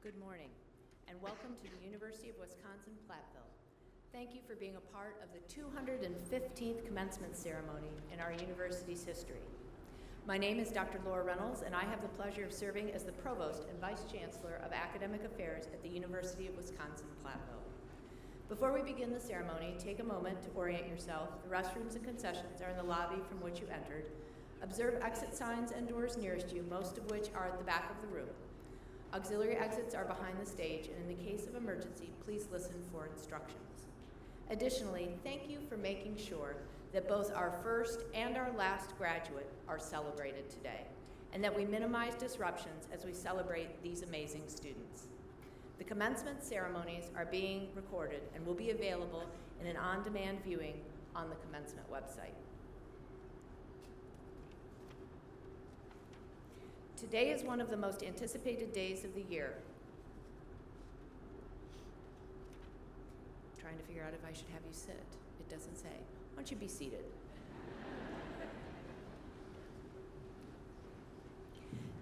Good morning, and welcome to the University of Wisconsin-Platteville. Thank you for being a part of the 215th commencement ceremony in our university's history. My name is Dr. Laura Reynolds, and I have the pleasure of serving as the Provost and Vice Chancellor of Academic Affairs at the University of Wisconsin-Platteville. Before we begin the ceremony, take a moment to orient yourself. The restrooms and concessions are in the lobby from which you entered. Observe exit signs and doors nearest you, most of which are at the back of the room. Auxiliary exits are behind the stage, and in the case of emergency, please listen for instructions. Additionally, thank you for making sure that both our first and our last graduate are celebrated today, and that we minimize disruptions as we celebrate these amazing students. The commencement ceremonies are being recorded and will be available in an on-demand viewing on the commencement website. Today is one of the most anticipated days of the year. Trying to figure out if I should have you sit. It doesn't say. Why don't you be seated?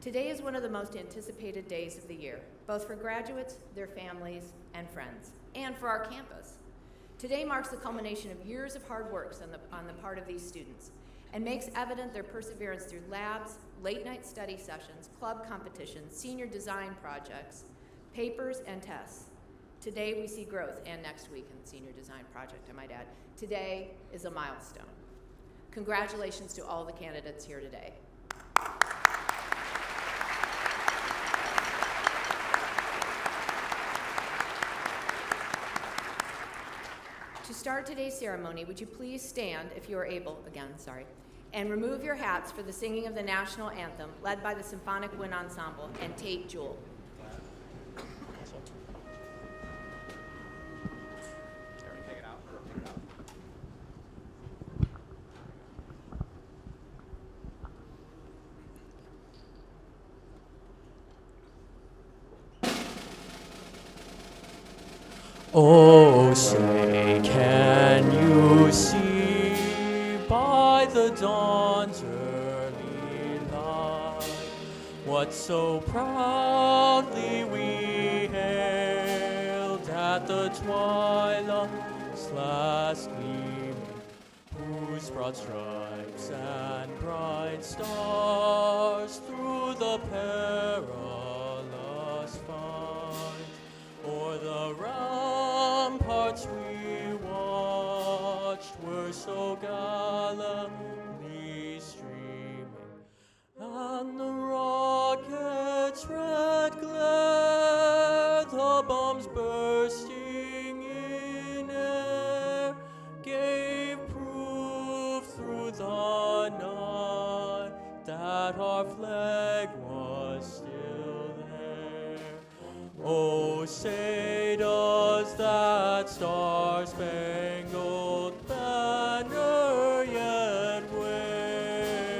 Today is one of the most anticipated days of the year, both for graduates, their families, and friends, and for our campus. Today marks the culmination of years of hard work on the part of these students, and makes evident their perseverance through labs, late-night study sessions, club competitions, senior design projects, papers, and tests. Today we see growth, and next week in the senior design project, I might add. Today is a milestone. Congratulations to all the candidates here today. To start today's ceremony, would you please stand, if you are able, and remove your hats for the singing of the national anthem, led by the Symphonic Wind Ensemble and Tate, Jewell. Oh, say, can you see by the dawn's early light what so proudly we hailed at the twilight's last gleaming, whose broad stripes and bright stars through the perilous fight o'er the ramparts we watched were so gallantly streaming, and the rocket's red glare, the bombs bursting in air, gave proof through the night that our flag was still there. Oh, say does that star-spangled banner yet wave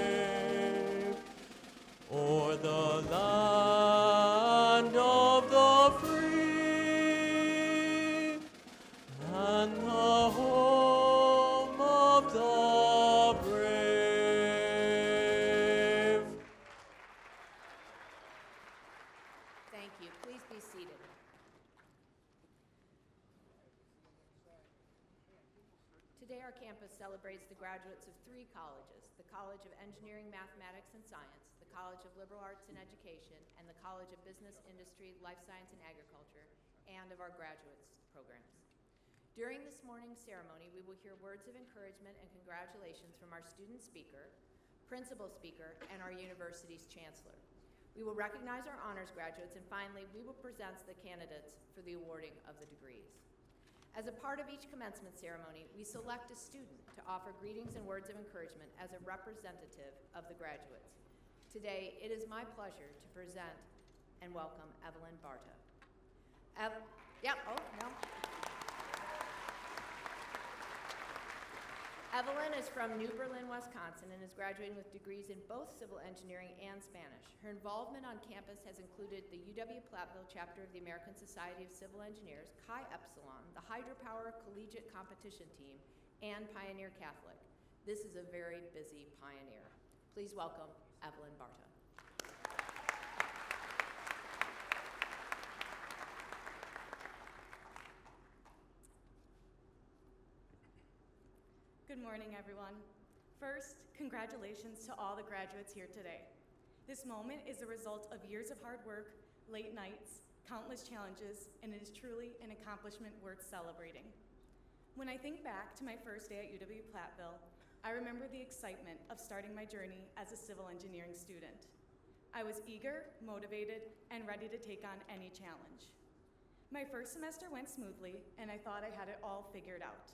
o'er the land of the free and the home of the brave? Thank you. Please be seated. Today, our campus celebrates the graduates of 3 colleges: the College of Engineering, Mathematics, and Science, the College of Liberal Arts and Education, and the College of Business, Industry, Life Science, and Agriculture, and of our graduates programs. During this morning's ceremony, we will hear words of encouragement and congratulations from our student speaker, principal speaker, and our university's chancellor. We will recognize our honors graduates, and finally, we will present the candidates for the awarding of the degrees. As a part of each commencement ceremony, we select a student to offer greetings and words of encouragement as a representative of the graduates. Today, it is my pleasure to present and welcome Evelyn Barta. Evelyn is from New Berlin, Wisconsin, and is graduating with degrees in both civil engineering and Spanish. Her involvement on campus has included the UW-Platteville chapter of the American Society of Civil Engineers, Chi Epsilon, the Hydropower Collegiate Competition Team, and Pioneer Catholic. This is a very busy pioneer. Please welcome Evelyn Barta. Good morning, everyone. First, congratulations to all the graduates here today. This moment is a result of years of hard work, late nights, countless challenges, and it is truly an accomplishment worth celebrating. When I think back to my first day at UW-Platteville, I remember the excitement of starting my journey as a civil engineering student. I was eager, motivated, and ready to take on any challenge. My first semester went smoothly, and I thought I had it all figured out.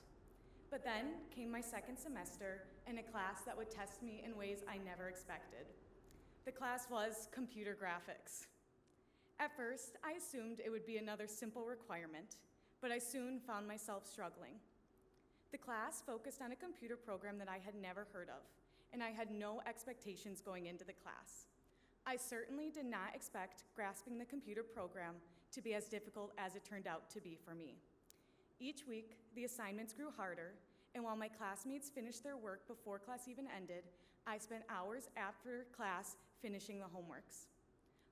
But then came my second semester and a class that would test me in ways I never expected. The class was computer graphics. At first, I assumed it would be another simple requirement, but I soon found myself struggling. The class focused on a computer program that I had never heard of, and I had no expectations going into the class. I certainly did not expect grasping the computer program to be as difficult as it turned out to be for me. Each week, the assignments grew harder, and while my classmates finished their work before class even ended, I spent hours after class finishing the homeworks.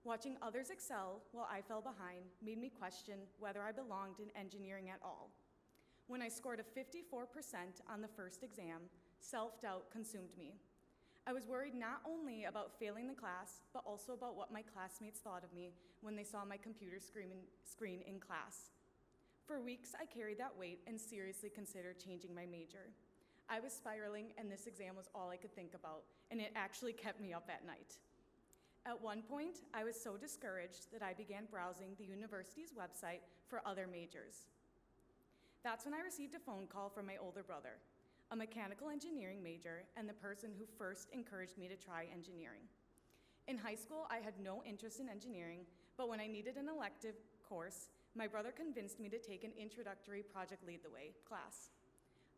Watching others excel while I fell behind made me question whether I belonged in engineering at all. When I scored a 54% on the first exam, self-doubt consumed me. I was worried not only about failing the class, but also about what my classmates thought of me when they saw my computer screen in class. For weeks, I carried that weight and seriously considered changing my major. I was spiraling, and this exam was all I could think about, and it actually kept me up at night. At one point, I was so discouraged that I began browsing the university's website for other majors. That's when I received a phone call from my older brother, a mechanical engineering major, and the person who first encouraged me to try engineering. In high school, I had no interest in engineering, but when I needed an elective course, my brother convinced me to take an introductory Project Lead the Way class.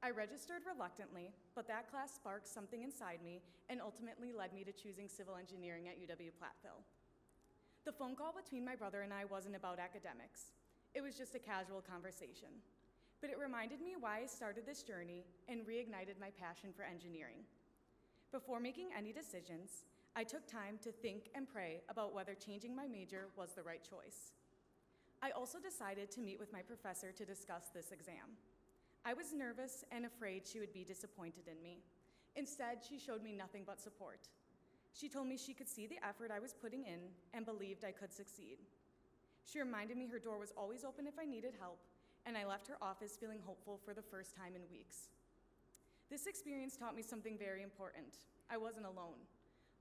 I registered reluctantly, but that class sparked something inside me and ultimately led me to choosing civil engineering at UW-Platteville. The phone call between my brother and I wasn't about academics. it was just a casual conversation. But it reminded me why I started this journey and reignited my passion for engineering. Before making any decisions, I took time to think and pray about whether changing my major was the right choice. I also decided to meet with my professor to discuss this exam. I was nervous and afraid she would be disappointed in me. Instead, she showed me nothing but support. She told me she could see the effort I was putting in and believed I could succeed. She reminded me her door was always open if I needed help, and I left her office feeling hopeful for the first time in weeks. This experience taught me something very important. I wasn't alone.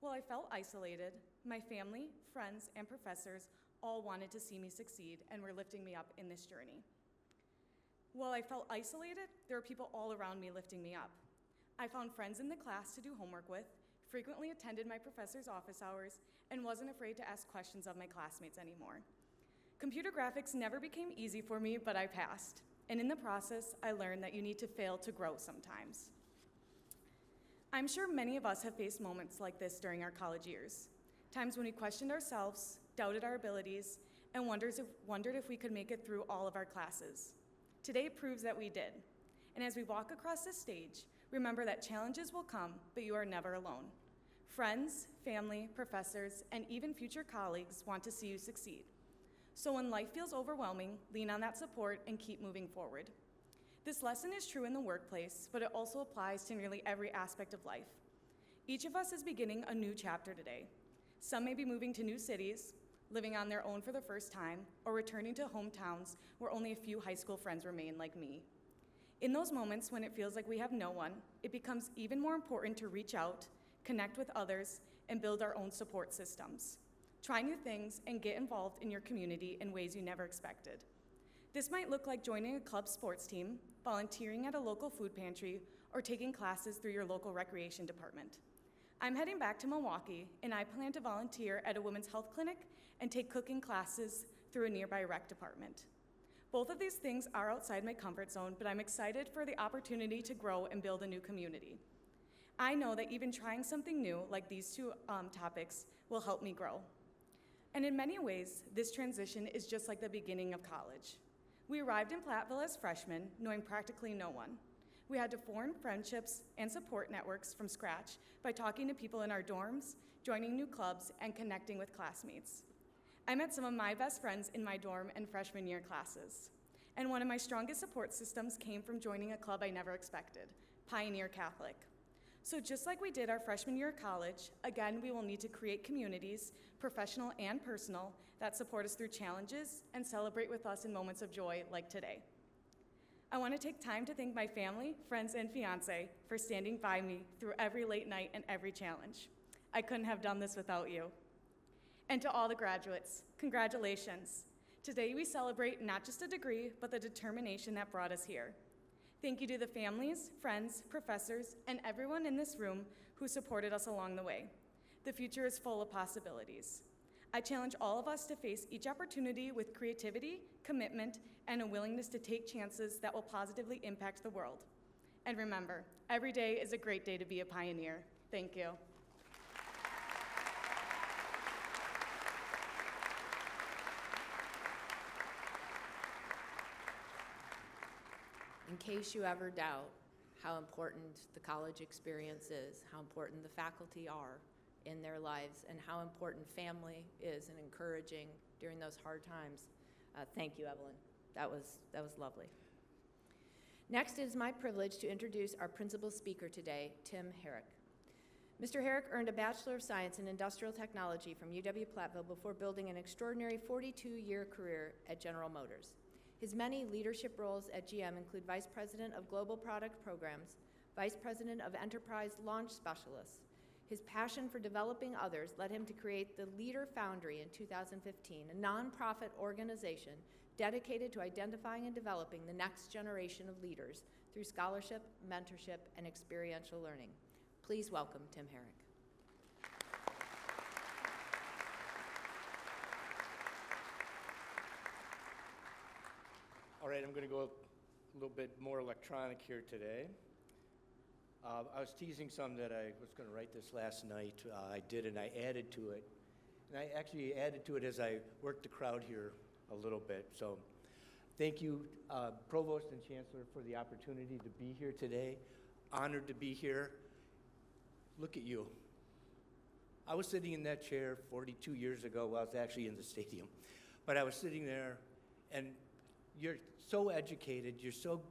While I felt isolated, my family, friends, and professors all wanted to see me succeed and were lifting me up in this journey. While I felt isolated, there were people all around me lifting me up. I found friends in the class to do homework with, frequently attended my professor's office hours, and wasn't afraid to ask questions of my classmates anymore. Computer graphics never became easy for me, but I passed. And in the process, I learned that you need to fail to grow sometimes. I'm sure many of us have faced moments like this during our college years. Times when we questioned ourselves, doubted our abilities, and wondered if we could make it through all of our classes. Today proves that we did. And as we walk across this stage, remember that challenges will come, but you are never alone. Friends, family, professors, and even future colleagues want to see you succeed. So when life feels overwhelming, lean on that support and keep moving forward. This lesson is true in the workplace, but it also applies to nearly every aspect of life. Each of us is beginning a new chapter today. Some may be moving to new cities, living on their own for the first time, or returning to hometowns where only a few high school friends remain, like me. In those moments when it feels like we have no one, it becomes even more important to reach out, connect with others, and build our own support systems. Try new things and get involved in your community in ways you never expected. This might look like joining a club sports team, volunteering at a local food pantry, or taking classes through your local recreation department. I'm heading back to Milwaukee, and I plan to volunteer at a women's health clinic and take cooking classes through a nearby rec department. Both of these things are outside my comfort zone, but I'm excited for the opportunity to grow and build a new community. I know that even trying something new, like these two topics, will help me grow. And in many ways, this transition is just like the beginning of college. We arrived in Platteville as freshmen, knowing practically no one. We had to form friendships and support networks from scratch by talking to people in our dorms, joining new clubs, and connecting with classmates. I met some of my best friends in my dorm and freshman year classes. And one of my strongest support systems came from joining a club I never expected, Pioneer Catholic. So just like we did our freshman year of college, again, we will need to create communities, professional and personal, that support us through challenges and celebrate with us in moments of joy like today. I want to take time to thank my family, friends, and fiance for standing by me through every late night and every challenge. I couldn't have done this without you. And to all the graduates, congratulations. Today we celebrate not just a degree, but the determination that brought us here. Thank you to the families, friends, professors, and everyone in this room who supported us along the way. The future is full of possibilities. I challenge all of us to face each opportunity with creativity, commitment, and a willingness to take chances that will positively impact the world. And remember, every day is a great day to be a pioneer. Thank you. In case you ever doubt how important the college experience is, how important the faculty are in their lives, and how important family is and encouraging during those hard times, thank you, Evelyn. That was lovely. Next, it is my privilege to introduce our principal speaker today, Tim Herrick. Mr. Herrick earned a Bachelor of Science in Industrial Technology from UW-Platteville before building an extraordinary 42-year career at General Motors. His many leadership roles at GM include Vice President of Global Product Programs, Vice President of Enterprise Launch Specialists. His passion for developing others led him to create the Leader Foundry in 2015, a nonprofit organization dedicated to identifying and developing the next generation of leaders through scholarship, mentorship, and experiential learning. Please welcome Tim Herrick. All right, I'm going to go a little bit more electronic here today. I was teasing some that I was going to write this last night. I did, and I added to it. And I actually added to it as I worked the crowd here a little bit. So Thank you, Provost and Chancellor, for the opportunity to be here today. Honored to be here. Look at you. I was sitting in that chair 42 years ago. Well, I was actually in the stadium. But I was sitting there, and you're so educated. You're so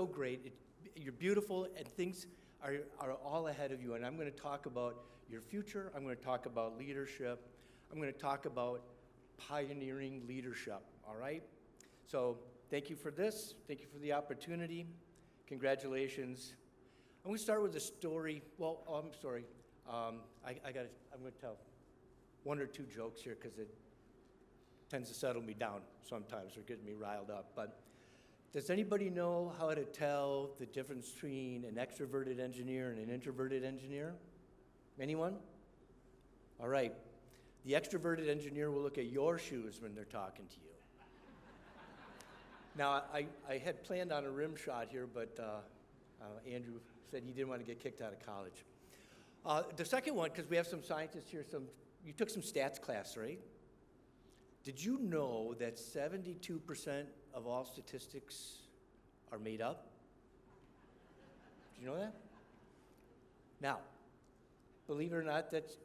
great. You're beautiful, and things are all ahead of you. And I'm going to talk about your future. I'm going to talk about leadership. I'm going to talk about pioneering leadership, all right? So thank you for this. Thank you for the opportunity. Congratulations. I'm going to start with a story. Well, I'm sorry. I'm going to tell one or two jokes here because it tends to settle me down sometimes or gets me riled up. But does anybody know how to tell the difference between an extroverted engineer and an introverted engineer? Anyone? All right. The extroverted engineer will look at your shoes when they're talking to you. Now, I had planned on a rim shot here, but Andrew said he didn't want to get kicked out of college. The second one, because we have some scientists here, you took some stats class, right? Did you know that 72% of all statistics are made up? Did you know that? Now, believe it or not, that's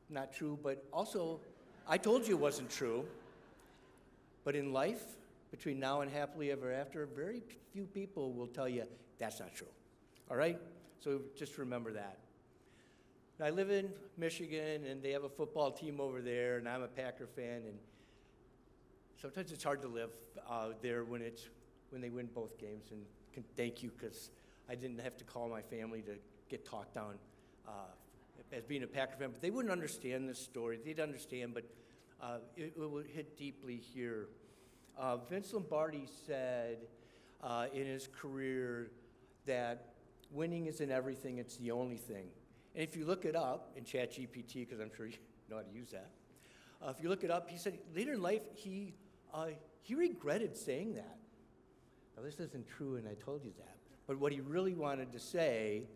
not true, but also, I told you it wasn't true. But in life, between now and happily ever after, very few people will tell you that's not true. All right? So just remember that. I live in Michigan, and they have a football team over there, and I'm a Packer fan, and sometimes it's hard to live there when they win both games. And thank you, because I didn't have to call my family to get talked down as being a Packer fan. But they wouldn't understand this story. They'd understand, but it will hit deeply here. Vince Lombardi said in his career that winning isn't everything, it's the only thing. And if you look it up in ChatGPT, because I'm sure you know how to use that, if you look it up, he said later in life he regretted saying that. Now this isn't true, and I told you that. But what he really wanted to say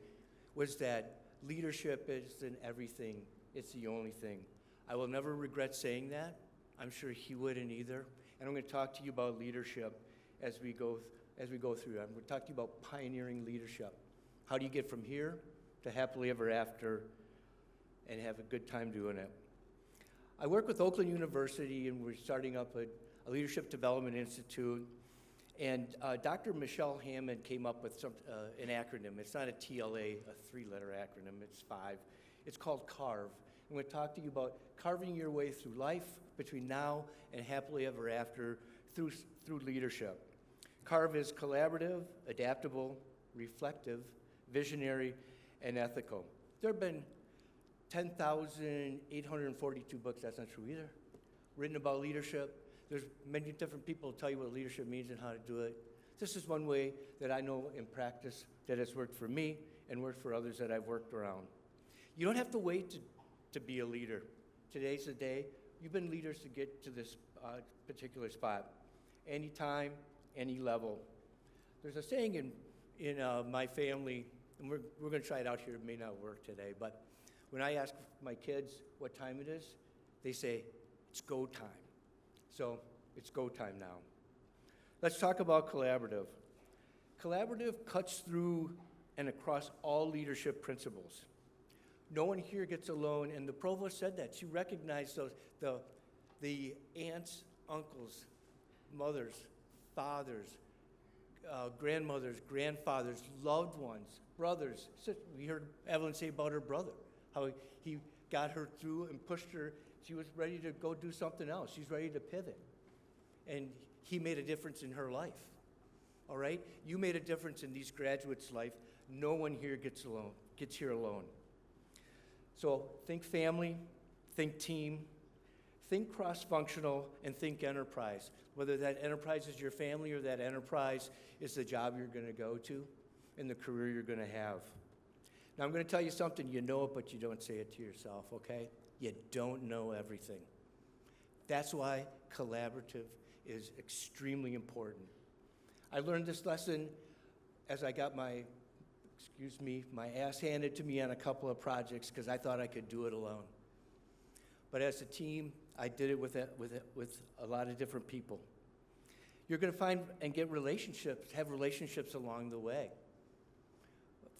was that leadership isn't everything, it's the only thing. I will never regret saying that. I'm sure he wouldn't either. And I'm going to talk to you about leadership as we go through. I'm going to talk to you about pioneering leadership. How do you get from here to happily ever after and have a good time doing it? I work with Oakland University, and we're starting up a Leadership Development Institute. And Dr. Michelle Hammond came up with an acronym. It's not a TLA, a three-letter acronym. It's 5. It's called CARVE. I'm going to talk to you about carving your way through life between now and happily ever after through leadership. CARVE is collaborative, adaptable, reflective, visionary, and ethical. There have been 10,842 books, that's not true either, written about leadership. There's many different people who tell you what leadership means and how to do it. This is one way that I know in practice that has worked for me and worked for others that I've worked around. You don't have to wait to be a leader. Today's the day. You've been leaders to get to this particular spot. Anytime, any level. There's a saying in my family, and we're going to try it out here. It may not work today, but when I ask my kids what time it is, they say, it's go time. So it's go time now. Let's talk about collaborative. Collaborative cuts through and across all leadership principles. No one here gets alone, and the provost said that. She recognized the aunts, uncles, mothers, fathers, grandmothers, grandfathers, loved ones, brothers. We heard Evelyn say about her brother, how he got her through and pushed her. She was ready to go do something else. She's ready to pivot. And he made a difference in her life. All right? You made a difference in these graduates' life. No one here gets here alone. So think family, think team, think cross-functional, and think enterprise. Whether that enterprise is your family or that enterprise is the job you're going to go to and the career you're going to have. Now, I'm going to tell you something. You know it, but you don't say it to yourself, okay? You don't know everything. That's why collaborative is extremely important. I learned this lesson as I got my ass handed to me on a couple of projects because I thought I could do it alone. But as a team, I did it with a lot of different people. You're going to find and get relationships, have relationships along the way.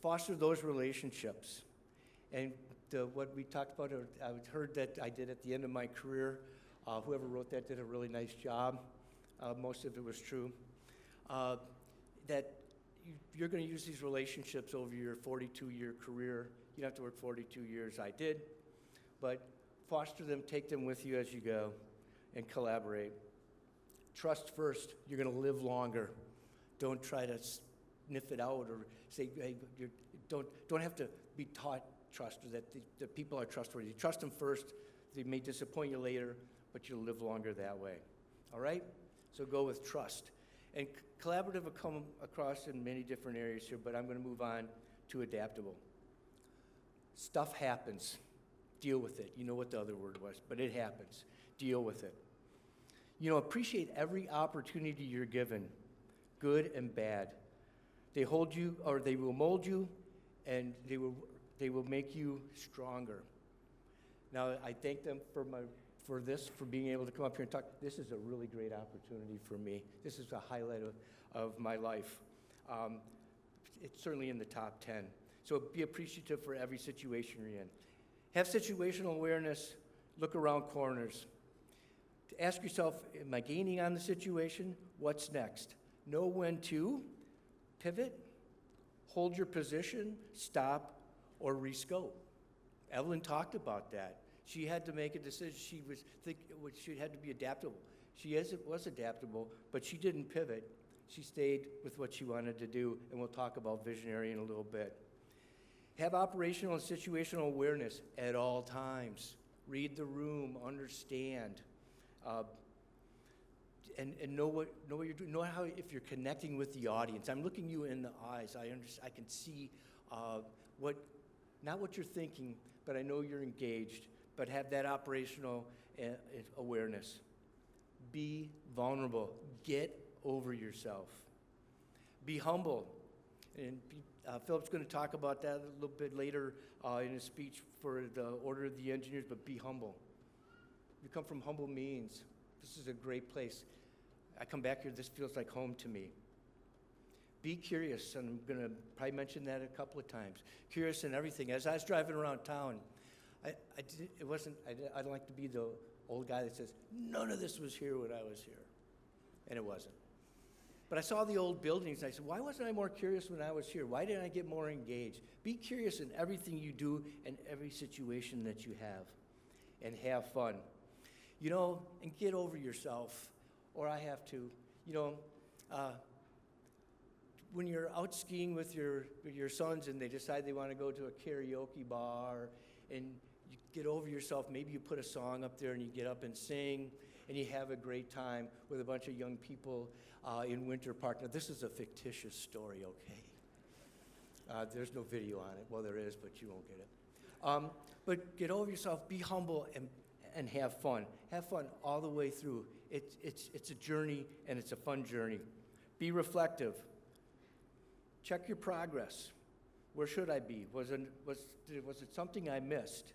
Foster those relationships. And what we talked about, I heard that I did at the end of my career. Whoever wrote that did a really nice job. Most of it was true. That you're going to use these relationships over your 42-year career. You don't have to work 42 years. I did. But foster them, take them with you as you go, and collaborate. Trust first. You're going to live longer. Don't try to sniff it out or say, hey, don't have to be taught trust or that the people are trustworthy. Trust them first. They may disappoint you later, but you'll live longer that way. All right? So go with trust. And collaborative will come across in many different areas here, but I'm going to move on to adaptable. Stuff happens. Deal with it. You know what the other word was, but it happens. Deal with it. Appreciate every opportunity you're given, good and bad. They hold you, or they will mold you, and they will make you stronger. Now, I thank them for being able to come up here and talk. This is a really great opportunity for me. This is a highlight of my life. It's certainly in the top 10. So be appreciative for every situation you're in. Have situational awareness. Look around corners. Ask yourself, am I gaining on the situation? What's next? Know when to pivot, hold your position, stop, or rescope. Evelyn talked about that. She had to make a decision. She had to be adaptable. She was adaptable, but she didn't pivot. She stayed with what she wanted to do, and we'll talk about visionary in a little bit. Have operational and situational awareness at all times. Read the room, understand, and know what you're doing. Know how, if you're connecting with the audience. I'm looking you in the eyes. I can see not what you're thinking, but I know you're engaged. But have that operational awareness. Be vulnerable. Get over yourself. Be humble. And Philip's going to talk about that a little bit later in his speech for the Order of the Engineers, but be humble. You come from humble means. This is a great place. I come back here, this feels like home to me. Be curious, and I'm going to probably mention that a couple of times. Curious in everything. As I was driving around town, I don't like to be the old guy that says, none of this was here when I was here. And it wasn't. But I saw the old buildings, and I said, why wasn't I more curious when I was here? Why didn't I get more engaged? Be curious in everything you do and every situation that you have, and have fun. And get over yourself, or I have to. When you're out skiing with your sons and they decide they want to go to a karaoke bar, and you get over yourself, maybe you put a song up there and you get up and sing, and you have a great time with a bunch of young people in Winter Park. Now, this is a fictitious story, okay? There's no video on it. Well, there is, but you won't get it. But get over yourself, be humble, and have fun. Have fun all the way through. It's a journey, and it's a fun journey. Be reflective. Check your progress. Where should I be? Was it something I missed?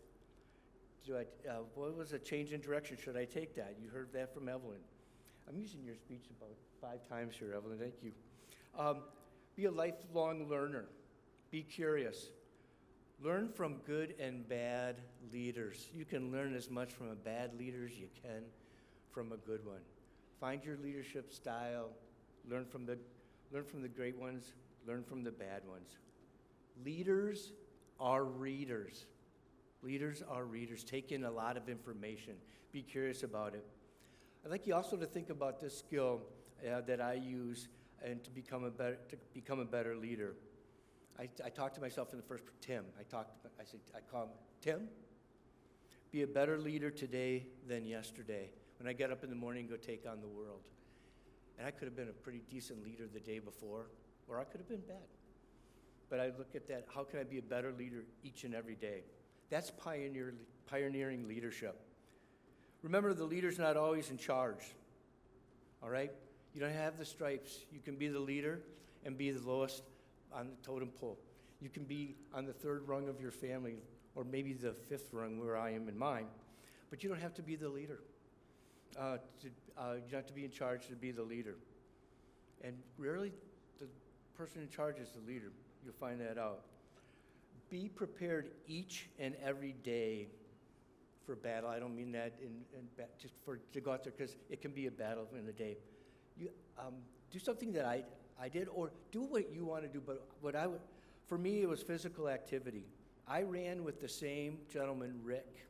What was a change in direction? Should I take that? You heard that from Evelyn. I'm using your speech about 5 times here, Evelyn. Thank you. Be a lifelong learner. Be curious. Learn from good and bad leaders. You can learn as much from a bad leader as you can from a good one. Find your leadership style. Learn from the great ones. Learn from the bad ones. Leaders are readers. Leaders are readers. Take in a lot of information. Be curious about it. I'd like you also to think about this skill that I use and to become a better leader. I talked to myself in the first, Tim. I call him, Tim, be a better leader today than yesterday. When I get up in the morning and go take on the world. And I could have been a pretty decent leader the day before, or I could have been bad. But I look at that, how can I be a better leader each and every day? That's pioneering leadership. Remember, the leader's not always in charge, all right? You don't have the stripes. You can be the leader and be the lowest on the totem pole. You can be on the 3rd rung of your family, or maybe the 5th rung where I am in mine, but you don't have to be the leader. You don't have to be in charge to be the leader. And rarely the person in charge is the leader. You'll find that out. Be prepared each and every day for battle. I don't mean that just to go out there, because it can be a battle in the day. You do something that I did, or do what you want to do. But for me, it was physical activity. I ran with the same gentleman, Rick,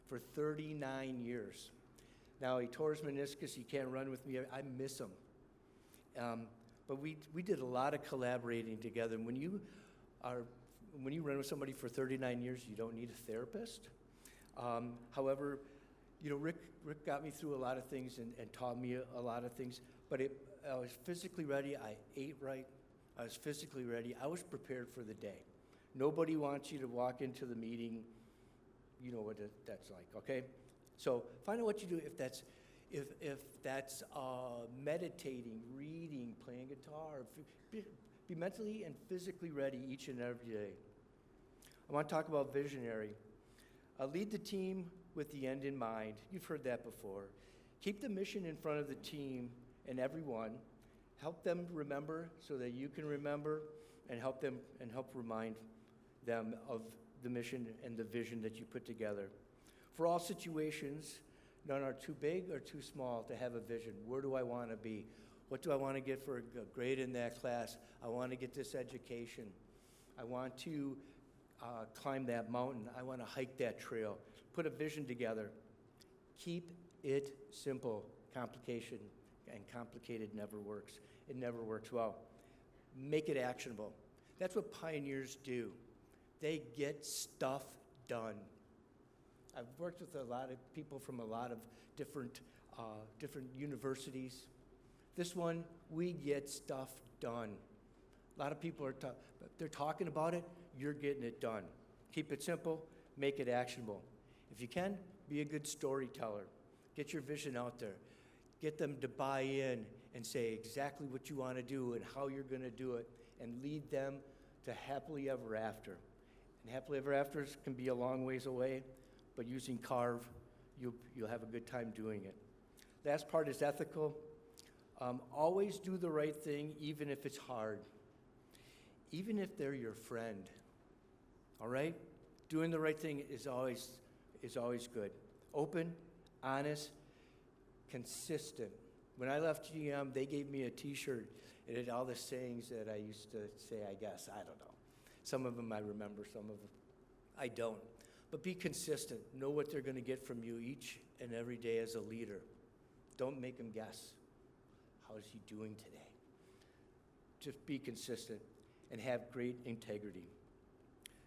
for 39 years. Now, he tore his meniscus. He can't run with me. I miss him. But we did a lot of collaborating together. And when you run with somebody for 39 years, you don't need a therapist. However, Rick got me through a lot of things and taught me a lot of things. But I was physically ready. I ate right. I was physically ready. I was prepared for the day. Nobody wants you to walk into the meeting. You know what that's like, okay? So find out what you do. If that's meditating, reading, playing guitar, be mentally and physically ready each and every day. I want to talk about visionary. Lead the team with the end in mind. You've heard that before. Keep the mission in front of the team and everyone. Help them remember so that you can remember, and help remind them of the mission and the vision that you put together. For all situations, none are too big or too small to have a vision. Where do I want to be? What do I want to get for a grade in that class? I want to get this education. I want to climb that mountain. I want to hike that trail. Put a vision together. Keep it simple. Complication and complicated never works. It never works well. Make it actionable. That's what pioneers do. They get stuff done. I've worked with a lot of people from a lot of different universities. This one, we get stuff done. A lot of people they're talking about it, you're getting it done. Keep it simple, make it actionable. If you can, be a good storyteller. Get your vision out there. Get them to buy in and say exactly what you want to do and how you're going to do it, and lead them to happily ever after. And happily ever afters can be a long ways away, but using Carve, you'll have a good time doing it. Last part is ethical. Always do the right thing, even if it's hard. Even if they're your friend. All right? Doing the right thing is always good. Open, honest, consistent. When I left GM, they gave me a T-shirt. It had all the sayings that I used to say, I guess. I don't know. Some of them I remember, some of them I don't. But be consistent. Know what they're going to get from you each and every day as a leader. Don't make them guess. How is he doing today? Just be consistent and have great integrity.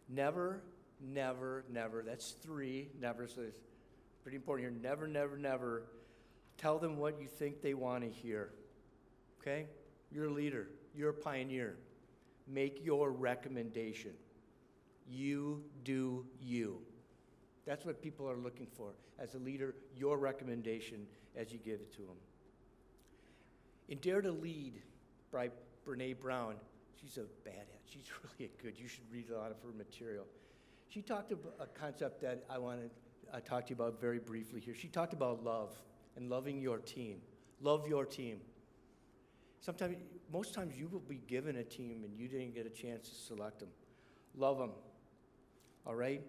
Never, never, never. That's 3 never. So it's pretty important here. Never, never, never tell them what you think they want to hear. Okay? You're a leader. You're a pioneer. Make your recommendation. You do you. That's what people are looking for. As a leader, your recommendation as you give it to them. In Dare to Lead by Brene Brown, she's a badass. She's really good. You should read a lot of her material. She talked about a concept that I want to talk to you about very briefly here. She talked about love and loving your team. Love your team. Most times you will be given a team and you didn't get a chance to select them. Love them. All right?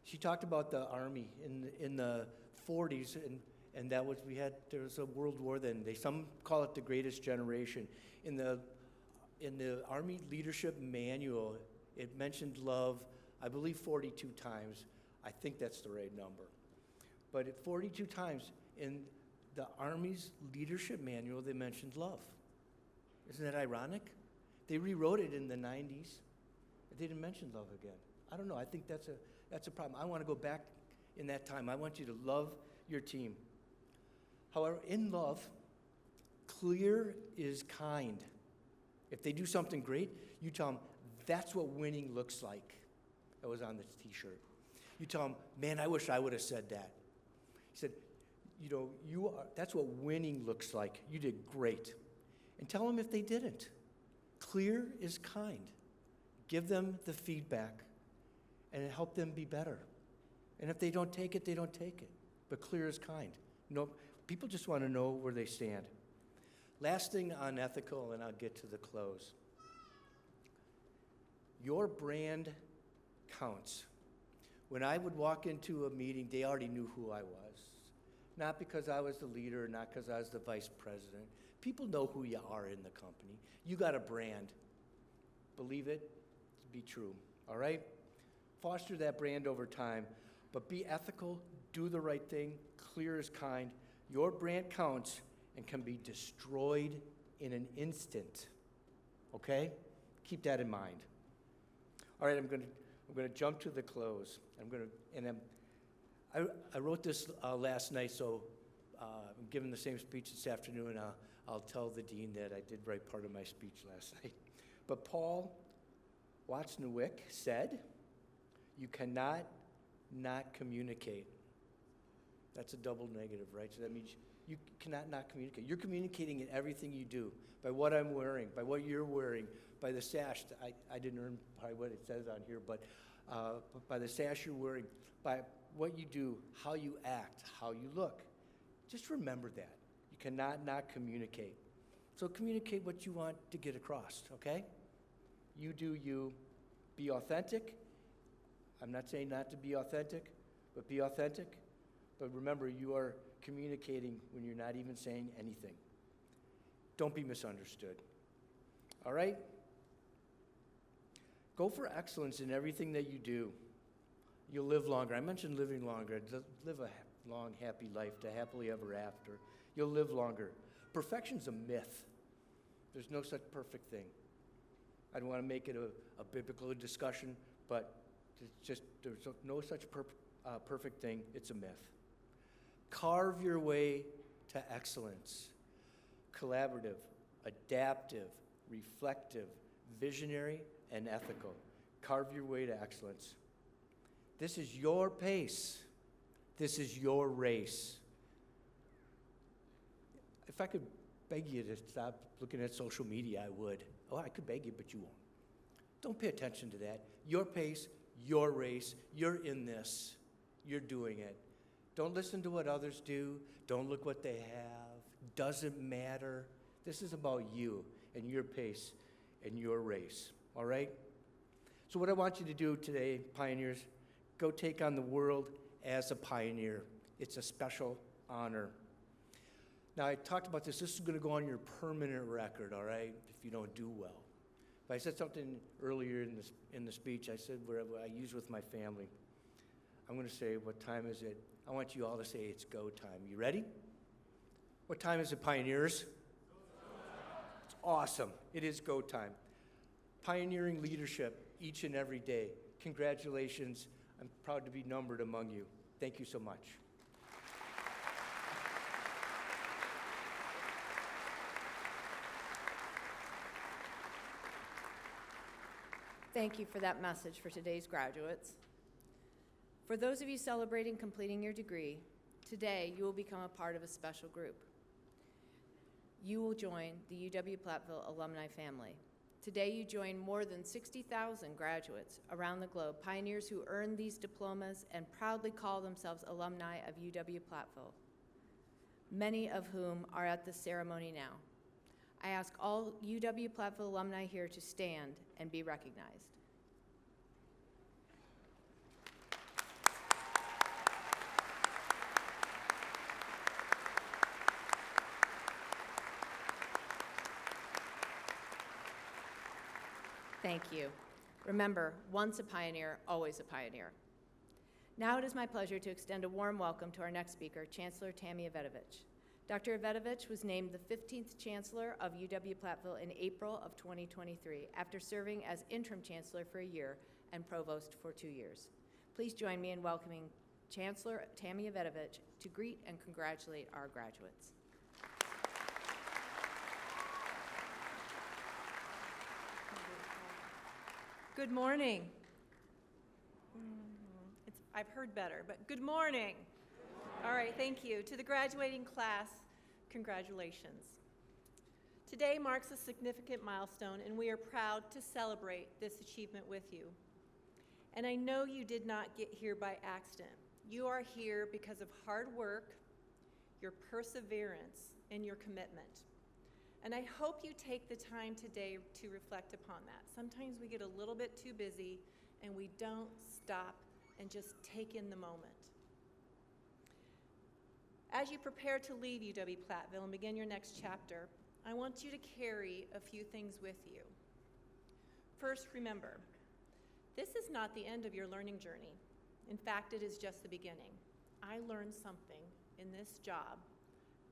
She talked about the Army in the 40s, and there was a World War then. Some call it the greatest generation. In the Army Leadership Manual, it mentioned love, I believe 42 times. I think that's the right number. But 42 times in the Army's Leadership Manual, they mentioned love. Isn't that ironic? They rewrote it in the 90s. They didn't mention love again. I don't know. I think that's a problem. I want to go back in that time. I want you to love your team. However, in love, clear is kind. If they do something great, you tell them, that's what winning looks like. That was on the T-shirt. You tell them, man, I wish I would have said that. He said, that's what winning looks like. You did great. And tell them if they didn't. Clear is kind. Give them the feedback and help them be better. And if they don't take it, they don't take it. But clear is kind. No, people just want to know where they stand. Last thing on ethical, and I'll get to the close. Your brand counts. When I would walk into a meeting, they already knew who I was. Not because I was the leader, not because I was the vice president. People know who you are in the company. You got a brand. Believe it to be true, all right? Foster that brand over time, but be ethical, do the right thing, clear as kind. Your brand counts and can be destroyed in an instant, okay? Keep that in mind. All right, I'm going to jump to the close. I wrote this last night, so I'm giving the same speech this afternoon. I'll tell the dean that I did write part of my speech last night. But Paul Watzlawick said, "You cannot not communicate." That's a double negative, right? So that means you cannot not communicate. You're communicating in everything you do, by what I'm wearing, by what you're wearing, by the sash. I didn't earn probably what it says on here, but by the sash you're wearing, by what you do, how you act, how you look. Just remember that. You cannot not communicate. So communicate what you want to get across, okay? You do you. Be authentic. I'm not saying not to be authentic, but be authentic. But remember, you are communicating when you're not even saying anything. Don't be misunderstood. All right? Go for excellence in everything that you do. You'll live longer. I mentioned living longer. Live a long, happy life to happily ever after. You'll live longer. Perfection's a myth. There's no such perfect thing. I don't want to make it a biblical discussion, but there's no such perfect thing. It's a myth. Carve your way to excellence. Collaborative, adaptive, reflective, visionary, and ethical. Carve your way to excellence. This is your pace. This is your race. If I could beg you to stop looking at social media, I would. Oh, I could beg you, but you won't. Don't pay attention to that. Your pace, your race, you're in this. You're doing it. Don't listen to what others do. Don't look what they have. Doesn't matter. This is about you and your pace and your race, all right? So what I want you to do today, pioneers, go take on the world as a pioneer. It's a special honor. Now, I talked about this. This is going to go on your permanent record, all right, if you don't do well. But I said something earlier in the speech. I said where I use with my family. I'm going to say, what time is it? I want you all to say it's go time. You ready? What time is it, pioneers? It's awesome. It is go time. Pioneering leadership each and every day. Congratulations. I'm proud to be numbered among you. Thank you so much. Thank you for that message for today's graduates. For those of you celebrating completing your degree, today you will become a part of a special group. You will join the UW-Platteville alumni family. Today you join more than 60,000 graduates around the globe, pioneers who earned these diplomas and proudly call themselves alumni of UW-Platteville, many of whom are at the ceremony now. I ask all UW-Platteville alumni here to stand and be recognized. Thank you. Remember, once a pioneer, always a pioneer. Now it is my pleasure to extend a warm welcome to our next speaker, Chancellor Tammy Evetovich. Dr. Evetovich was named the 15th Chancellor of UW-Platteville in April of 2023 after serving as interim Chancellor for a year and Provost for 2 years. Please join me in welcoming Chancellor Tammy Evetovich to greet and congratulate our graduates. Good morning. I've heard better, but good morning. All right, thank you. To the graduating class, congratulations. Today marks a significant milestone, and we are proud to celebrate this achievement with you. And I know you did not get here by accident. You are here because of hard work, your perseverance, and your commitment. And I hope you take the time today to reflect upon that. Sometimes we get a little bit too busy and we don't stop and just take in the moment. As you prepare to leave UW-Platteville and begin your next chapter, I want you to carry a few things with you. First, remember, this is not the end of your learning journey. In fact, it is just the beginning. I learn something in this job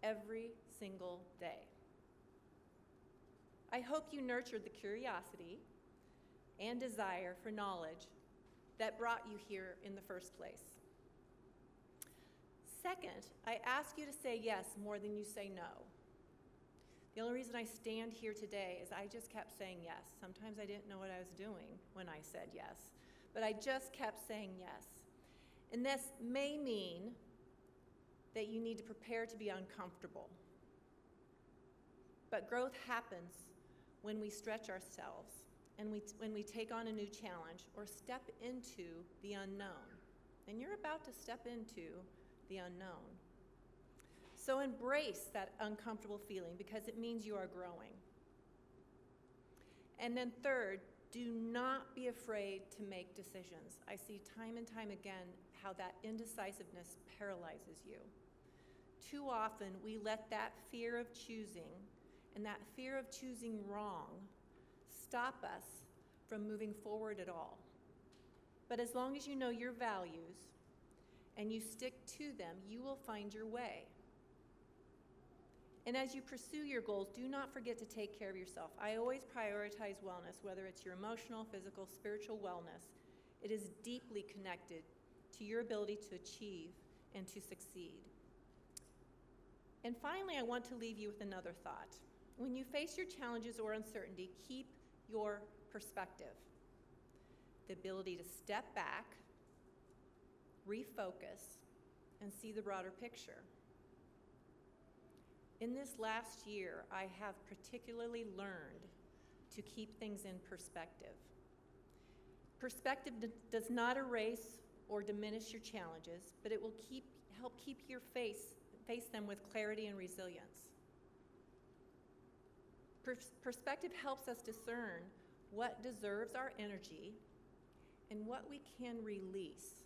every single day. I hope you nurtured the curiosity and desire for knowledge that brought you here in the first place. Second, I ask you to say yes more than you say no. The only reason I stand here today is I just kept saying yes. Sometimes I didn't know what I was doing when I said yes, but I just kept saying yes. And this may mean that you need to prepare to be uncomfortable. But growth happens when we stretch ourselves and when we take on a new challenge or step into the unknown. And you're about to step into the unknown. So embrace that uncomfortable feeling because it means you are growing. And then third, do not be afraid to make decisions. I see time and time again how that indecisiveness paralyzes you. Too often we let that fear of choosing and that fear of choosing wrong stop us from moving forward at all. But as long as you know your values and you stick to them, you will find your way. And as you pursue your goals, do not forget to take care of yourself. I always prioritize wellness, whether it's your emotional, physical, spiritual wellness. It is deeply connected to your ability to achieve and to succeed. And finally, I want to leave you with another thought. When you face your challenges or uncertainty, keep your perspective. The ability to step back, refocus, and see the broader picture. In this last year, I have particularly learned to keep things in perspective. Perspective does not erase or diminish your challenges, but it will help keep your face them with clarity and resilience. Perspective helps us discern what deserves our energy and what we can release.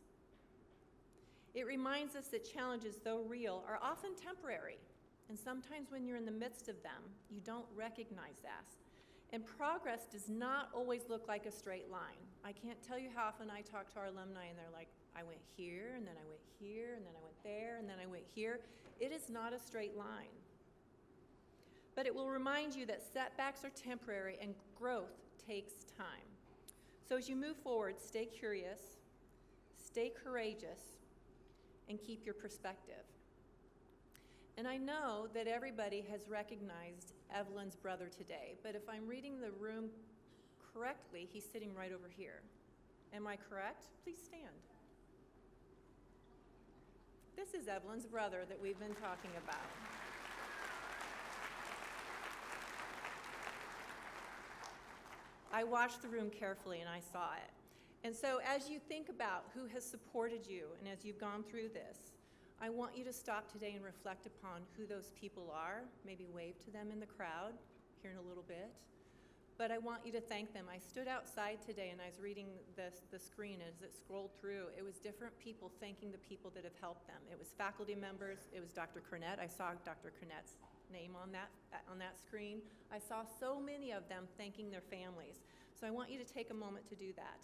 It reminds us that challenges, though real, are often temporary. And sometimes when you're in the midst of them, you don't recognize that. And progress does not always look like a straight line. I can't tell you how often I talk to our alumni and they're like, I went here, and then I went here, and then I went there, and then I went here. It is not a straight line. But it will remind you that setbacks are temporary and growth takes time. So as you move forward, stay curious, stay courageous, and keep your perspective. And I know that everybody has recognized Evelyn's brother today, but if I'm reading the room correctly, he's sitting right over here. Am I correct? Please stand. This is Evelyn's brother that we've been talking about. I watched the room carefully and I saw it. And so as you think about who has supported you and as you've gone through this, I want you to stop today and reflect upon who those people are, maybe wave to them in the crowd here in a little bit. But I want you to thank them. I stood outside today and I was reading the screen as it scrolled through. It was different people thanking the people that have helped them. It was faculty members. It was Dr. Cornett. I saw Dr. Cornett's name on that screen. I saw so many of them thanking their families. So I want you to take a moment to do that.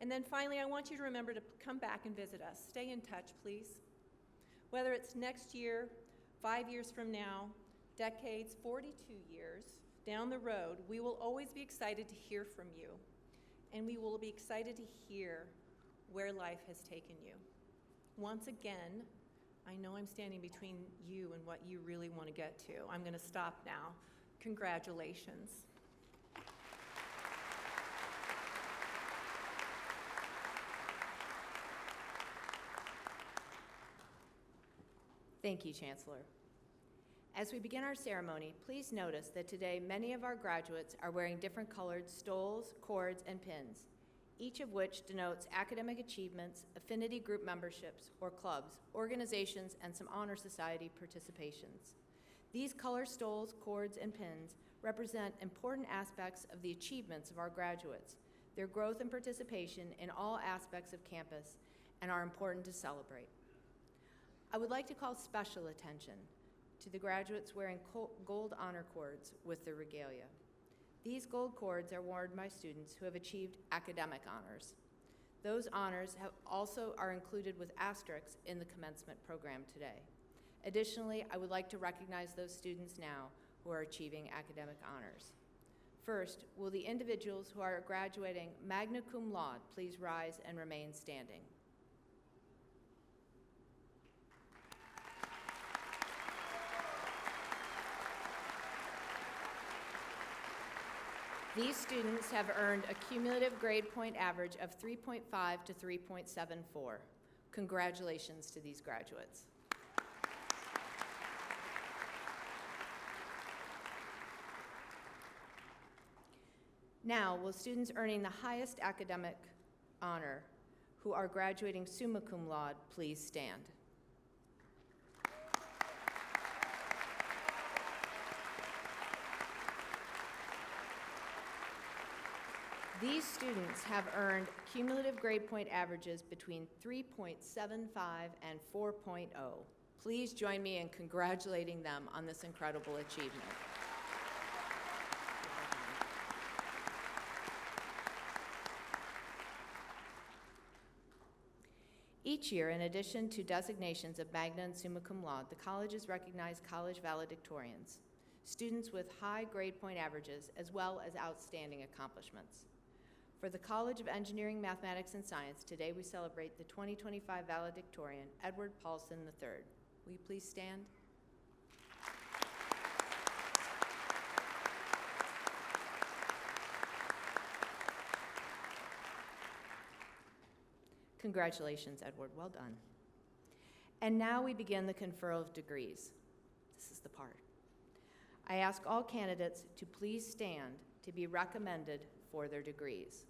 And then finally, I want you to remember to come back and visit us. Stay in touch, please. Whether it's next year, 5 years from now, decades, 42 years down the road, we will always be excited to hear from you. And we will be excited to hear where life has taken you. Once again, I know I'm standing between you and what you really want to get to. I'm going to stop now. Congratulations. Thank you, Chancellor. As we begin our ceremony, please notice that today many of our graduates are wearing different colored stoles, cords, and pins, each of which denotes academic achievements, affinity group memberships or clubs, organizations, and some honor society participations. These color stoles, cords, and pins represent important aspects of the achievements of our graduates, their growth and participation in all aspects of campus, and are important to celebrate. I would like to call special attention to the graduates wearing gold honor cords with their regalia. These gold cords are worn by students who have achieved academic honors. Those honors also are included with asterisks in the commencement program today. Additionally, I would like to recognize those students now who are achieving academic honors. First, will the individuals who are graduating magna cum laude please rise and remain standing? These students have earned a cumulative grade point average of 3.5 to 3.74. Congratulations to these graduates. Now, will students earning the highest academic honor who are graduating summa cum laude please stand? These students have earned cumulative grade point averages between 3.75 and 4.0. Please join me in congratulating them on this incredible achievement. Each year, in addition to designations of magna and summa cum laude, the colleges recognize college valedictorians, students with high grade point averages, as well as outstanding accomplishments. For the College of Engineering, Mathematics, and Science, today we celebrate the 2025 valedictorian, Edward Paulson III. Will you please stand? Congratulations, Edward. Well done. And now we begin the conferral of degrees. This is the part. I ask all candidates to please stand to be recommended for their degrees.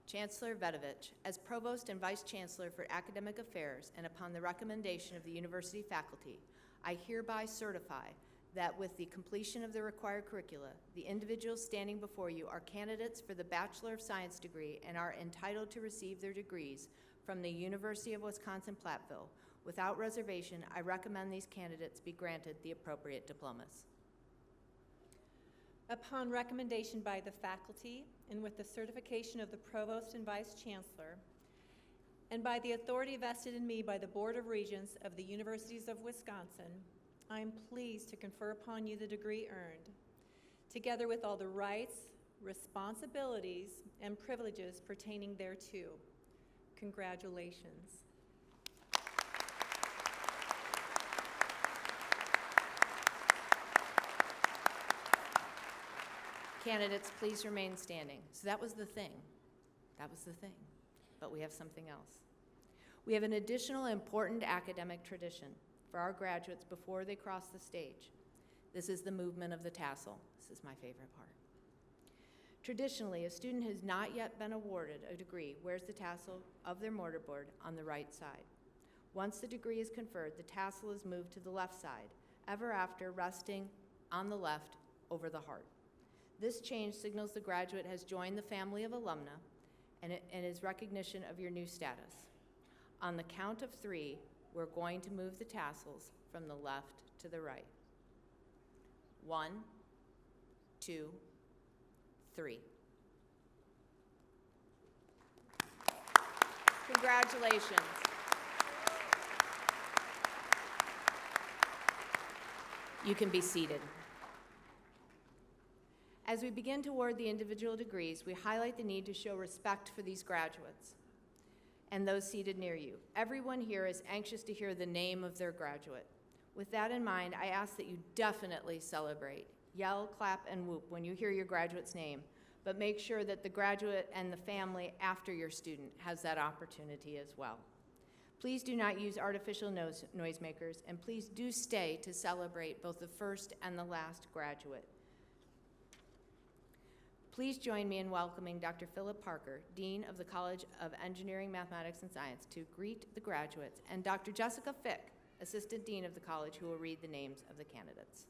Chancellor Evetovich, as Provost and Vice Chancellor for Academic Affairs, and upon the recommendation of the university faculty, I hereby certify that with the completion of the required curricula, the individuals standing before you are candidates for the Bachelor of Science degree and are entitled to receive their degrees from the University of Wisconsin-Platteville. Without reservation, I recommend these candidates be granted the appropriate diplomas. Upon recommendation by the faculty and with the certification of the Provost and Vice Chancellor, and by the authority vested in me by the Board of Regents of the Universities of Wisconsin, I am pleased to confer upon you the degree earned, together with all the rights, responsibilities, and privileges pertaining thereto. Congratulations. Candidates, please remain standing. So that was the thing. That was the thing. But we have something else. We have an additional important academic tradition for our graduates before they cross the stage. This is the movement of the tassel. This is my favorite part. Traditionally, a student who has not yet been awarded a degree wears the tassel of their mortarboard on the right side. Once the degree is conferred, the tassel is moved to the left side, ever after resting on the left over the heart. This change signals the graduate has joined the family of alumna and is recognition of your new status. On the count of 3, we're going to move the tassels from the left to the right. 1, 2, 3. Congratulations. You can be seated. As we begin to award the individual degrees, we highlight the need to show respect for these graduates and those seated near you. Everyone here is anxious to hear the name of their graduate. With that in mind, I ask that you definitely celebrate. Yell, clap, and whoop when you hear your graduate's name, but make sure that the graduate and the family after your student has that opportunity as well. Please do not use artificial noisemakers, and please do stay to celebrate both the first and the last graduate. Please join me in welcoming Dr. Philip Parker, Dean of the College of Engineering, Mathematics, and Science, to greet the graduates, and Dr. Jessica Fick, Assistant Dean of the college, who will read the names of the candidates.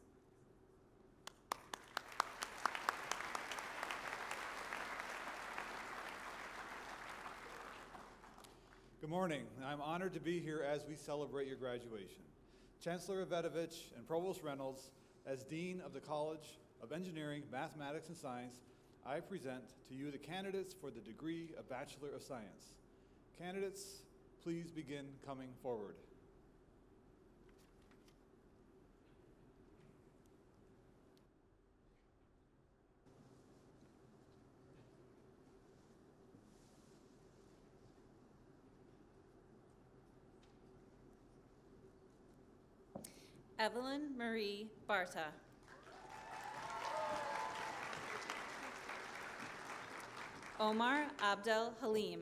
Good morning. I'm honored to be here as we celebrate your graduation. Chancellor Evetovich and Provost Reynolds, as Dean of the College of Engineering, Mathematics, and Science, I present to you the candidates for the degree of Bachelor of Science. Candidates, please begin coming forward. Evelyn Marie Barta. Omar Abdel Halim.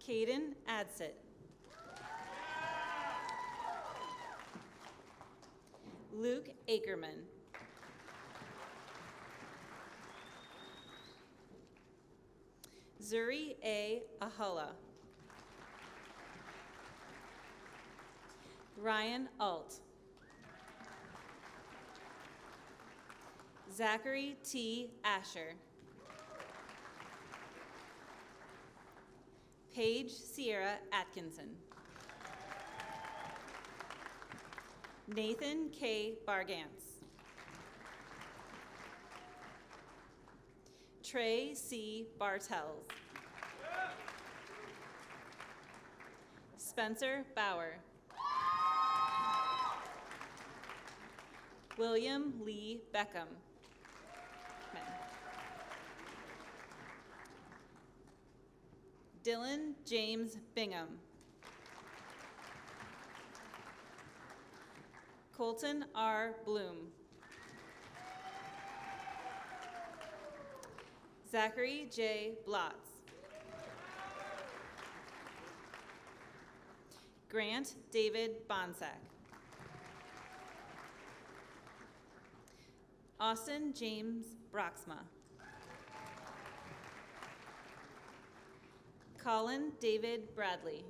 Caden Adsit. Luke Ackerman. Zuri A. Ahala. Ryan Alt. Zachary T. Asher. Paige Sierra Atkinson. Nathan K. Bargantz. Trey C. Bartels. Spencer Bauer. William Lee Beckham. Dylan James Bingham. Colton R. Bloom. Zachary J. Blotz. Grant David Bonsack. Austin James Broxma. Colin David Bradley.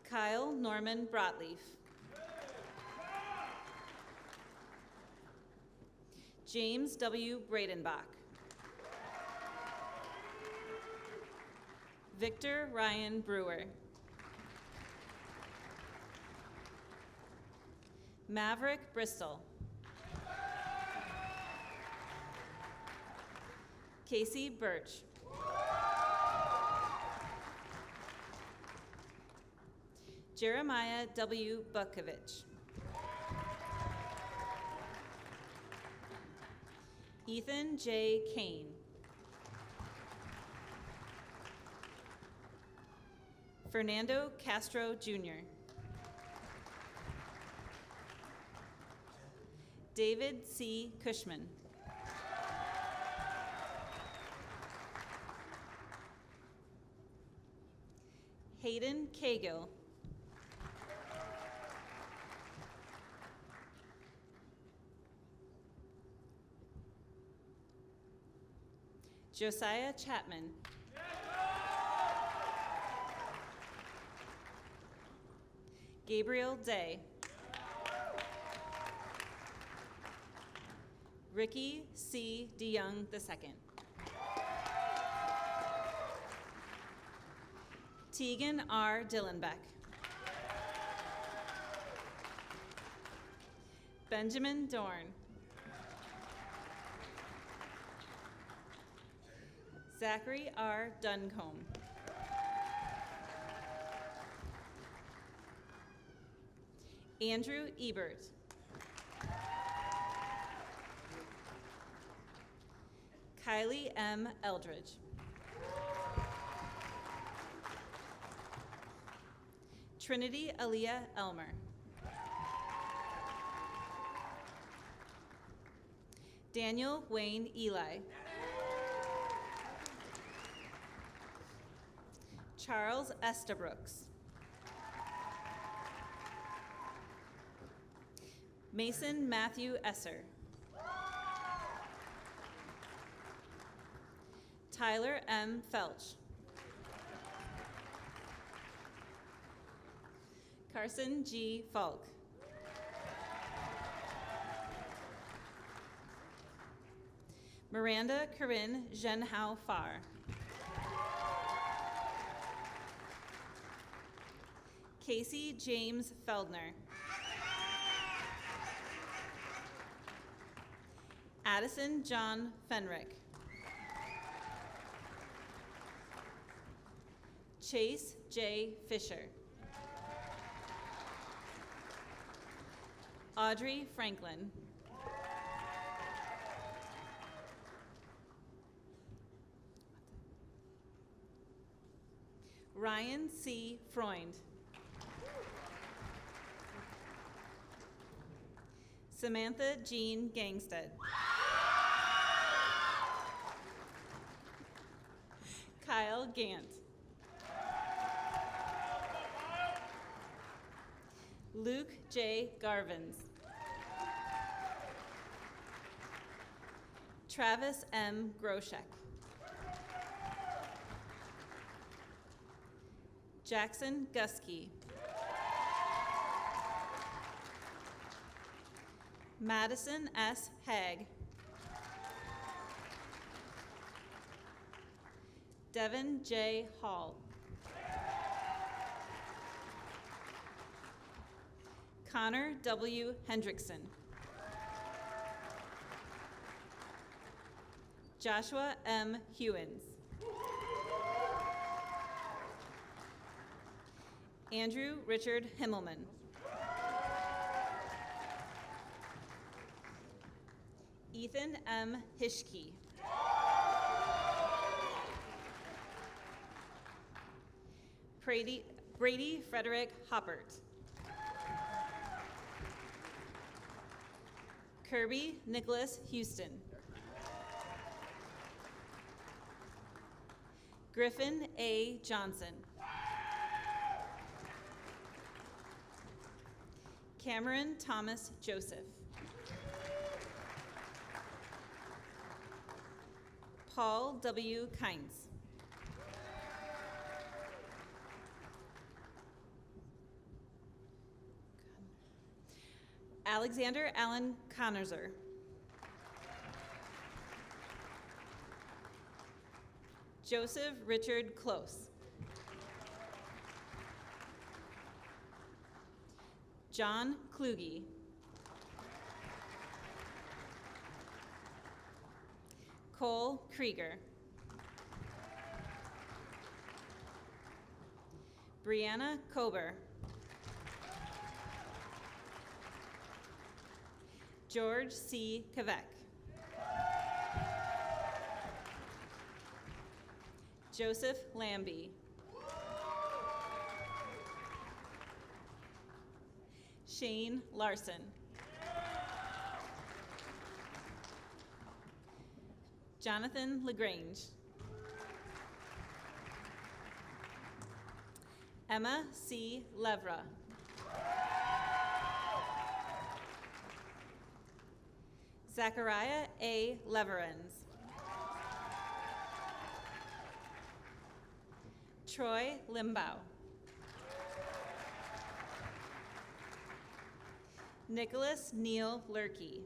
Kyle Norman Brotleaf. James W. Bradenbach. Victor Ryan Brewer. Maverick Bristol. Casey Birch. Jeremiah W. Bukovich. Ethan J. Kane. Fernando Castro Jr. David C. Cushman. Hayden Cagill. Josiah Chapman. Gabriel Day. Ricky C. DeYoung II. Tegan R. Dillenbeck. Benjamin Dorn. Zachary R. Duncombe. Andrew Ebert. Kylie M. Eldridge. Trinity Aaliyah Elmer. Daniel Wayne Eli. Charles Estabrooks. Mason Matthew Esser. Tyler M. Felch. Carson G. Falk. Miranda Corinne Zhenhao Farr. Casey James Feldner. Addison John Fenrick. Chase J. Fisher. Audrey Franklin. Ryan C. Freund. Samantha Jean Gangstead. Kyle Gant. Luke J. Garvins. Travis M. Groshek. Jackson Gusky. Madison S. Haig. Devin J. Hall. Connor W. Hendrickson. Joshua M. Hewins. Andrew Richard Himmelman. Ethan M. Hishke. Brady Frederick Hoppert. Kirby Nicholas Houston. Griffin A. Johnson. Cameron Thomas Joseph. Paul W. Kynes. Alexander Allen Connerser. Joseph Richard Close. John Kluge. Cole Krieger. Brianna Kober. George C. Kavek. Joseph Lambie. Shane Larson. Jonathan LaGrange. Emma C. Levra. Zachariah A. Leverens. Troy Limbaugh. Nicholas Neal Lurkey.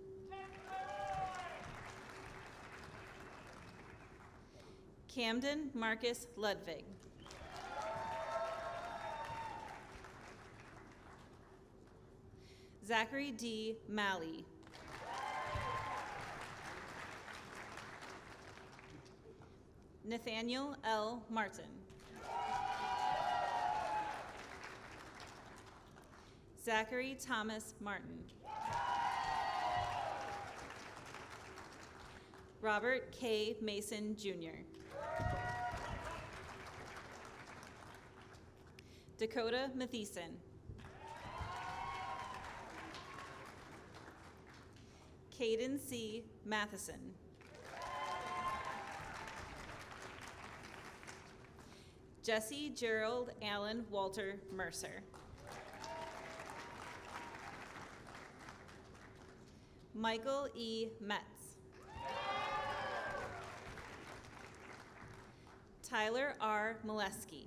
Camden Marcus Ludwig. Zachary D. Malley. Nathaniel L. Martin. Zachary Thomas Martin. Robert K. Mason, Jr. Dakota Mathieson. Caden C. Matheson. Jesse Gerald Allen Walter Mercer. Michael E. Metz. Tyler R. Molesky.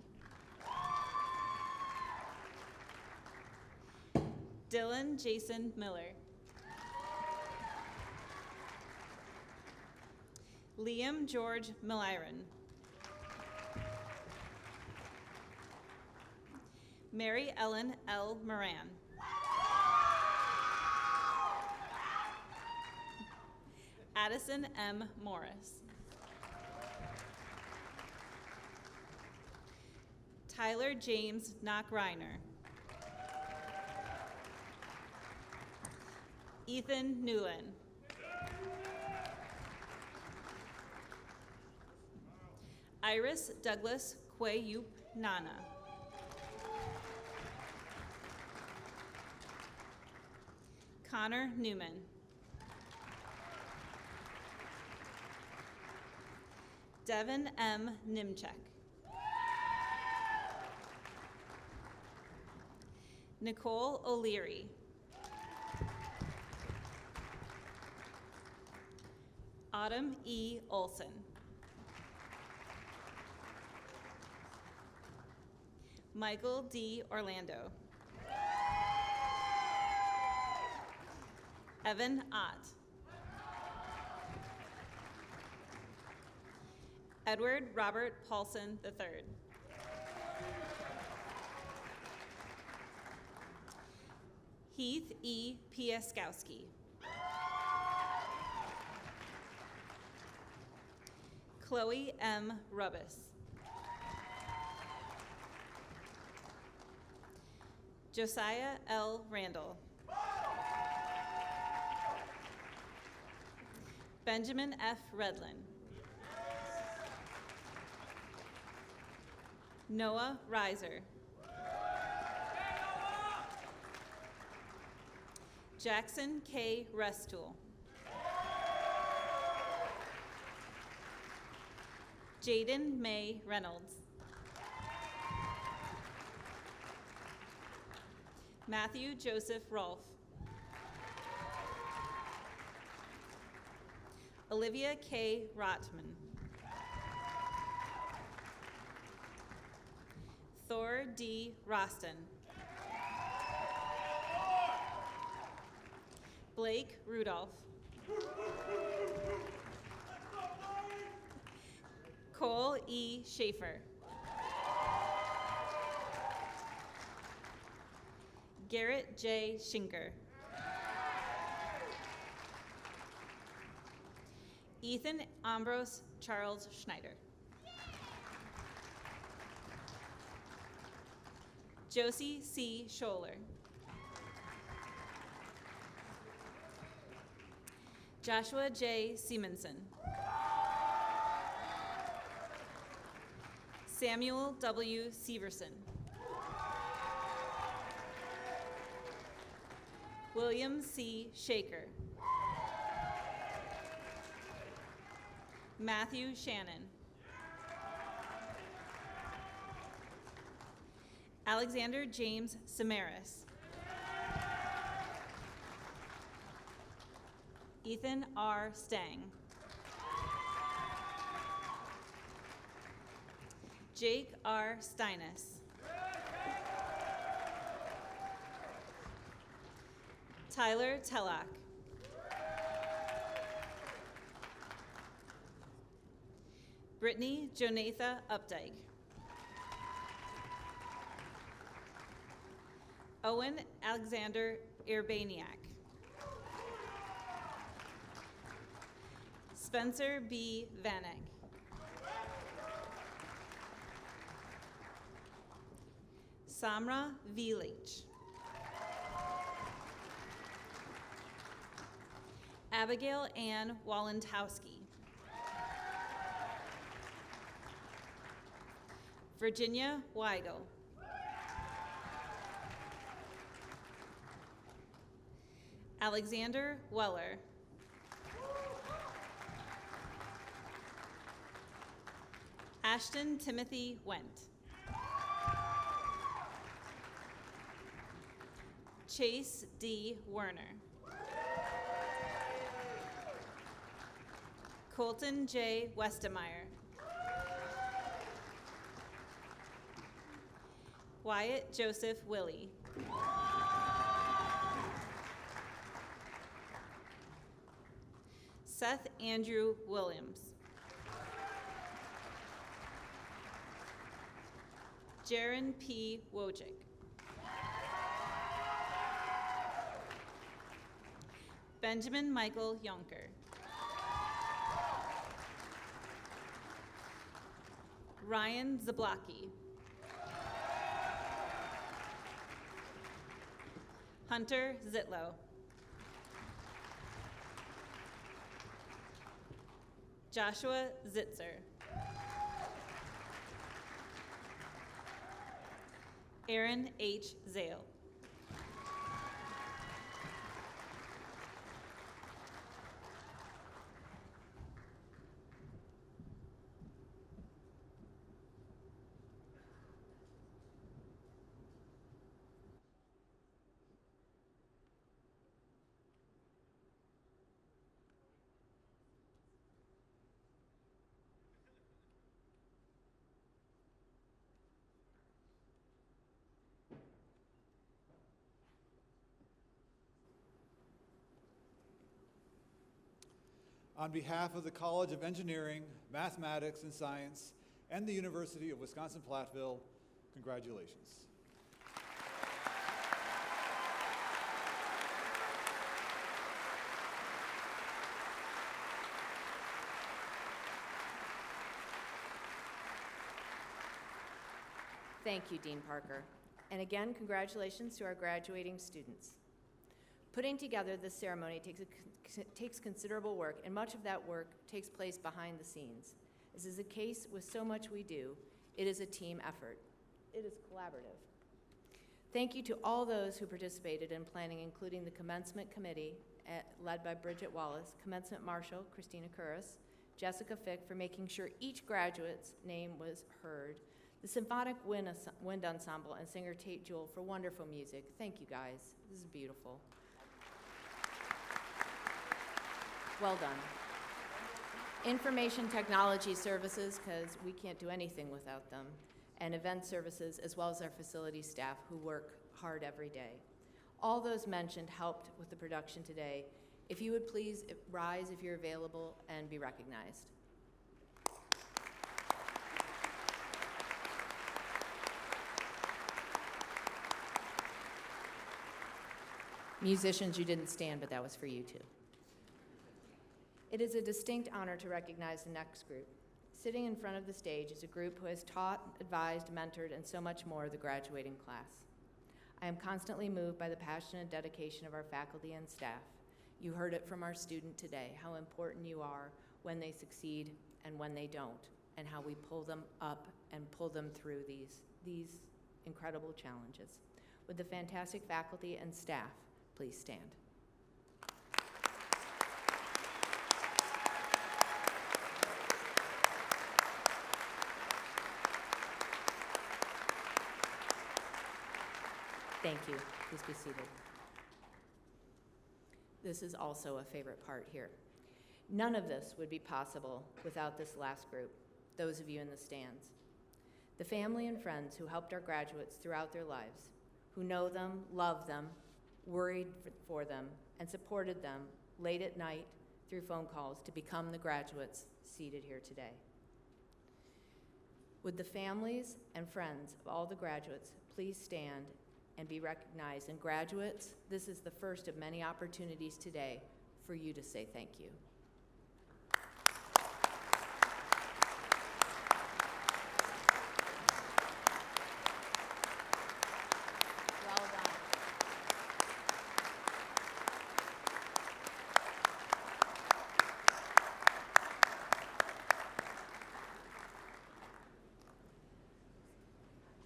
Dylan Jason Miller. Liam George Milliron. Mary Ellen L. Moran. Addison M. Morris. Tyler James Knock-Reiner. Ethan Newland. Iris Douglas Kweyup Nana. Connor Newman. Devin M. Nimchek. Nicole O'Leary. Autumn E. Olson. Michael D. Orlando. Evan Ott. Edward Robert Paulson III. Heath E. Piaskowski. Chloe M. Rubbis. Josiah L. Randall. Benjamin F. Redlin. Noah Reiser. Jackson K. Restool. Jaden May Reynolds. Matthew Joseph Rolfe. Olivia K. Rotman. Thor D. Roston. Blake Rudolph. Cole E. Schaefer. Garrett J. Schinker. Ethan Ambrose Charles Schneider. Josie C. Scholler. Joshua J. Simonson. Samuel W. Severson. William C. Shaker. Matthew Shannon. Alexander James Samaras. Ethan R. Stang. Jake R. Steinis. Tyler Tellock. Brittany Jonatha Updike. Owen Alexander Urbaniak. Spencer B. Vanek. Samra V. Leach. Abigail Ann Walentowski. Virginia Weigel. Alexander Weller. Ashton Timothy Went. Chase D. Werner. Colton J. Westemeyer. Wyatt Joseph Willie. Seth Andrew Williams. Jaron P. Wojcik. Benjamin Michael Yonker. Ryan Zablocki. Hunter Zitlow. Joshua Zitzer. Aaron H. Zale. On behalf of the College of Engineering, Mathematics, and Science, and the University of Wisconsin-Platteville, congratulations. Thank you, Dean Parker. And again, congratulations to our graduating students. Putting together this ceremony takes considerable work, and much of that work takes place behind the scenes. As is the case with so much we do, it is a team effort. It is collaborative. Thank you to all those who participated in planning, including the Commencement Committee, led by Bridget Wallace, Commencement Marshal, Christina Curras, Jessica Fick, for making sure each graduate's name was heard, the Symphonic Wind Ensemble, and singer Tate Jewell for wonderful music. Thank you, guys. This is beautiful. Well done. Information technology services, because we can't do anything without them, and event services, as well as our facility staff who work hard every day. All those mentioned helped with the production today. If you would please rise if you're available and be recognized. Musicians, you didn't stand, but that was for you too. It is a distinct honor to recognize the next group. Sitting in front of the stage is a group who has taught, advised, mentored, and so much more the graduating class. I am constantly moved by the passion and dedication of our faculty and staff. You heard it from our student today, how important you are when they succeed and when they don't, and how we pull them up and pull them through these incredible challenges. Would the fantastic faculty and staff please stand? Thank you. Please be seated. This is also a favorite part here. None of this would be possible without this last group, those of you in the stands. The family and friends who helped our graduates throughout their lives, who know them, love them, worried for them, and supported them late at night through phone calls to become the graduates seated here today. Would the families and friends of all the graduates please stand and be recognized? And graduates, this is the first of many opportunities today for you to say thank you. Well done.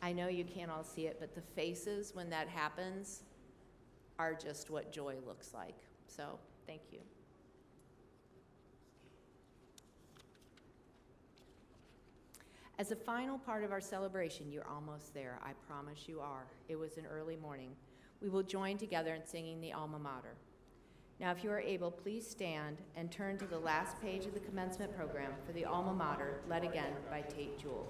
I know you can't all see it, but the faces when that happens are just what joy looks like. So, thank you. As a final part of our celebration, you're almost there. I promise you are. It was an early morning. We will join together in singing the Alma Mater. Now, if you are able, please stand and turn to the last page of the commencement program for the alma mater, led again by Tate Jewell.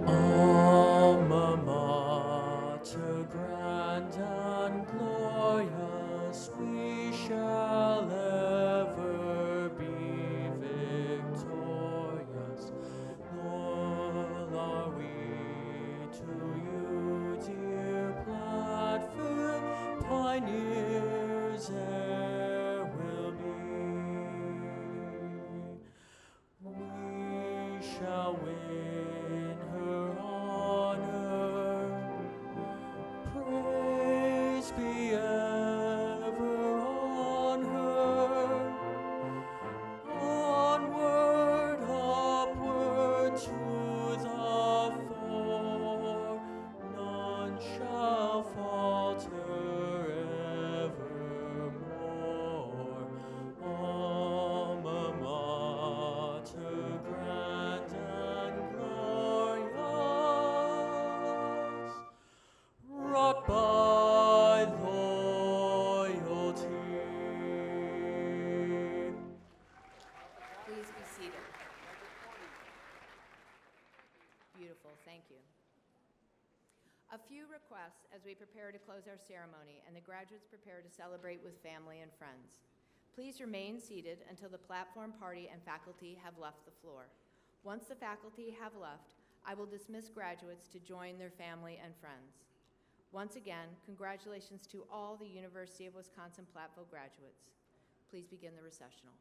Alma mater, grand and glorious, we shall ever be victorious. Loyal are we to you, dear Platteville, pioneers e'er will be. We shall win her honor. Praise be ever on her. Onward, upward to the fore, none shall falter evermore. Alma mater, grand and glorious, wrought by loyalty. Please be seated. Beautiful, thank you. A few requests as we prepare to close our ceremony and the graduates prepare to celebrate with family and friends. Please remain seated until the platform party and faculty have left the floor. Once the faculty have left, I will dismiss graduates to join their family and friends. Once again, congratulations to all the University of Wisconsin-Platteville graduates. Please begin the recessional.